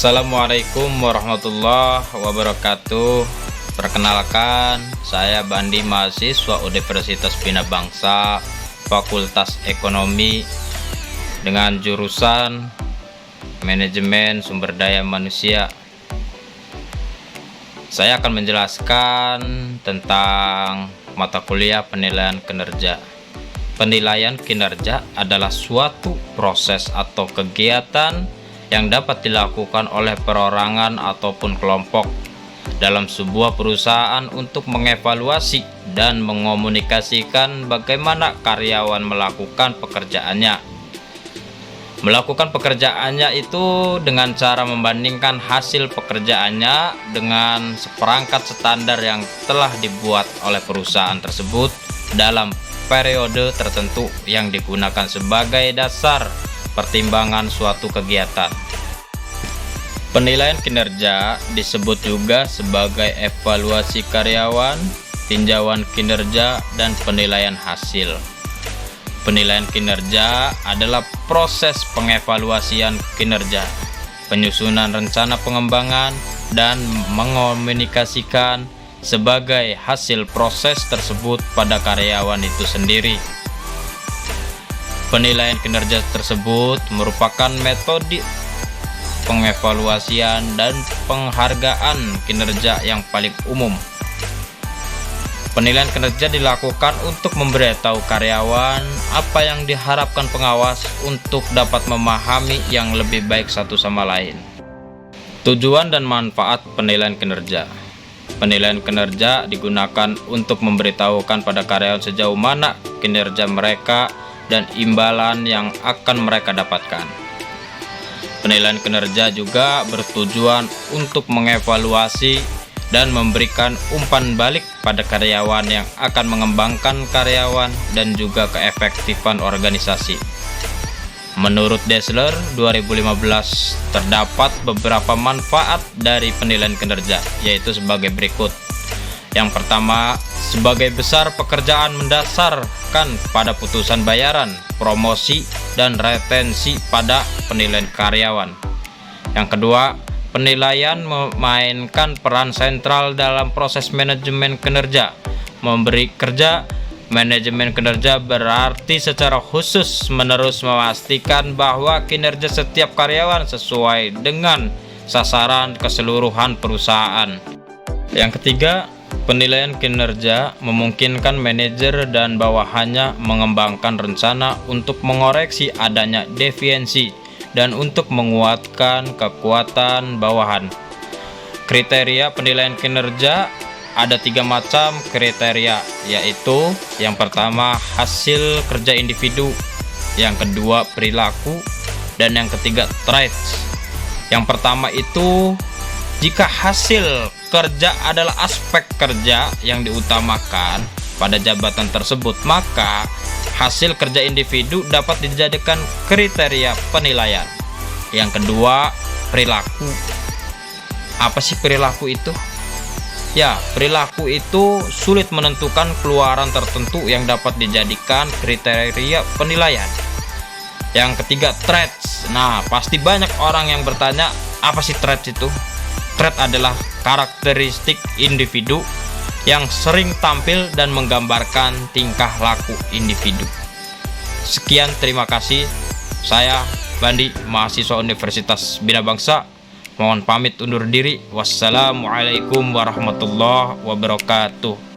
Assalamualaikum warahmatullahi wabarakatuh. Perkenalkan, saya Bandi, mahasiswa Universitas Bina Bangsa, Fakultas Ekonomi dengan jurusan Manajemen Sumber Daya Manusia. Saya akan menjelaskan tentang mata kuliah penilaian kinerja. Penilaian kinerja adalah suatu proses atau kegiatan yang dapat dilakukan oleh perorangan ataupun kelompok dalam sebuah perusahaan untuk mengevaluasi dan mengomunikasikan bagaimana karyawan melakukan pekerjaannya. Melakukan pekerjaannya itu dengan cara membandingkan hasil pekerjaannya dengan seperangkat standar yang telah dibuat oleh perusahaan tersebut dalam periode tertentu yang digunakan sebagai dasar pertimbangan suatu kegiatan. Penilaian kinerja disebut juga sebagai evaluasi karyawan, tinjauan kinerja, dan penilaian hasil. Penilaian kinerja adalah proses pengevaluasian kinerja, penyusunan rencana pengembangan, dan mengomunikasikan sebagai hasil proses tersebut pada karyawan itu sendiri. Penilaian kinerja tersebut merupakan metode pengevaluasian dan penghargaan kinerja yang paling umum. Penilaian kinerja dilakukan untuk memberitahu karyawan apa yang diharapkan pengawas untuk dapat memahami yang lebih baik satu sama lain. Tujuan dan manfaat penilaian kinerja. Penilaian kinerja digunakan untuk memberitahukan pada karyawan sejauh mana kinerja mereka dan imbalan yang akan mereka dapatkan. Penilaian kinerja juga bertujuan untuk mengevaluasi dan memberikan umpan balik pada karyawan yang akan mengembangkan karyawan dan juga keefektifan organisasi. Menurut Dassler 2015, terdapat beberapa manfaat dari penilaian kinerja, yaitu sebagai berikut. Yang pertama, sebagai besar pekerjaan mendasarkan pada putusan bayaran, promosi, dan retensi pada penilaian karyawan. Yang kedua, penilaian memainkan peran sentral dalam proses manajemen kinerja. Memberi kerja, manajemen kinerja berarti secara khusus menerus memastikan bahwa kinerja setiap karyawan sesuai dengan sasaran keseluruhan perusahaan. Yang ketiga, penilaian kinerja memungkinkan manajer dan bawahannya mengembangkan rencana untuk mengoreksi adanya deviasi dan untuk menguatkan kekuatan bawahan. Kriteria penilaian kinerja ada 3 macam kriteria, yaitu yang pertama hasil kerja individu, yang kedua perilaku, dan yang ketiga traits. Yang pertama itu jika hasil kerja adalah aspek kerja yang diutamakan pada jabatan tersebut, maka hasil kerja individu dapat dijadikan kriteria penilaian. Yang kedua, perilaku. Apa sih perilaku itu? Ya, perilaku itu sulit menentukan keluaran tertentu yang dapat dijadikan kriteria penilaian. Yang ketiga, traits. Nah, pasti banyak orang yang bertanya, apa sih traits itu? Trait adalah karakteristik individu yang sering tampil dan menggambarkan tingkah laku individu. Sekian, terima kasih. Saya Bandi, mahasiswa Universitas Bina Bangsa. Mohon pamit undur diri. Wassalamualaikum warahmatullahi wabarakatuh.